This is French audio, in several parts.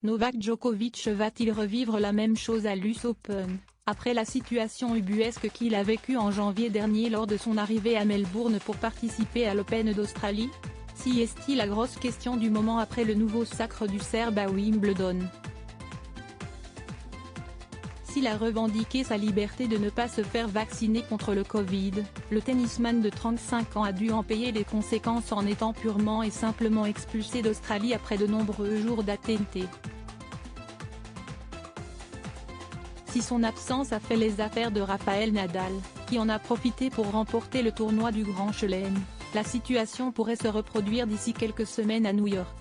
Novak Djokovic va-t-il revivre la même chose à l'US Open, après la situation ubuesque qu'il a vécue en janvier dernier lors de son arrivée à Melbourne pour participer à l'Open d'Australie? Si est-il la grosse question du moment après le nouveau sacre du Serbe à Wimbledon. S'il a revendiqué sa liberté de ne pas se faire vacciner contre le Covid, le tennisman de 35 ans a dû en payer les conséquences en étant purement et simplement expulsé d'Australie après de nombreux jours d'attente. Si son absence a fait les affaires de Rafael Nadal, qui en a profité pour remporter le tournoi du Grand Chelem, la situation pourrait se reproduire d'ici quelques semaines à New York.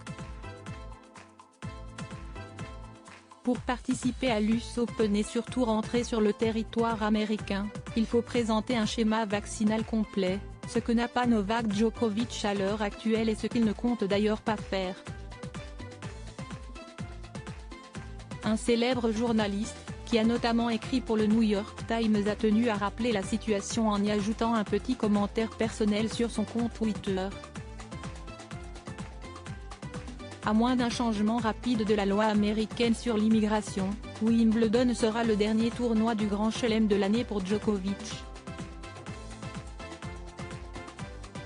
Pour participer à l'US Open et surtout rentrer sur le territoire américain, il faut présenter un schéma vaccinal complet, ce que n'a pas Novak Djokovic à l'heure actuelle et ce qu'il ne compte d'ailleurs pas faire. Un célèbre journaliste, qui a notamment écrit pour le New York Times, a tenu à rappeler la situation en y ajoutant un petit commentaire personnel sur son compte Twitter. À moins d'un changement rapide de la loi américaine sur l'immigration, Wimbledon sera le dernier tournoi du Grand Chelem de l'année pour Djokovic.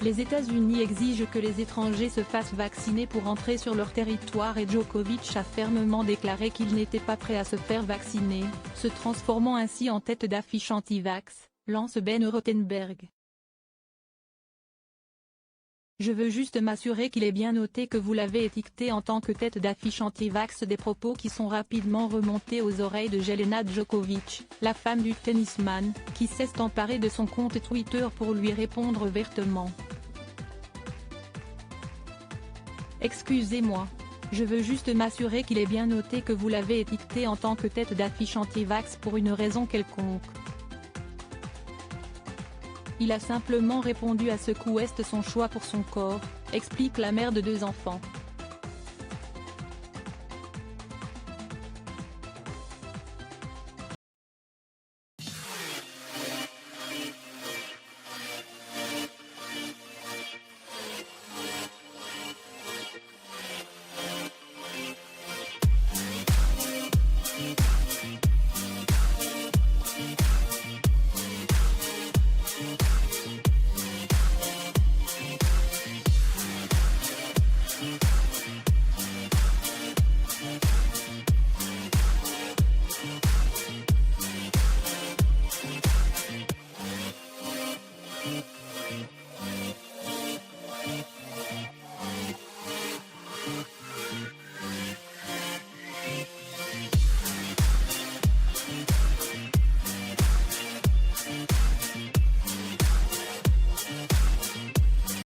Les États-Unis exigent que les étrangers se fassent vacciner pour entrer sur leur territoire et Djokovic a fermement déclaré qu'il n'était pas prêt à se faire vacciner, se transformant ainsi en tête d'affiche anti-vax, lance Ben Rothenberg. Je veux juste m'assurer qu'il est bien noté que vous l'avez étiqueté en tant que tête d'affiche anti-vax, des propos qui sont rapidement remontés aux oreilles de Jelena Djokovic, la femme du tennisman, qui s'est emparée de son compte Twitter pour lui répondre vertement. Excusez-moi. Je veux juste m'assurer qu'il est bien noté que vous l'avez étiqueté en tant que tête d'affiche anti-vax pour une raison quelconque. Il a simplement répondu à ce qu'est son choix pour son corps, explique la mère de 2 enfants.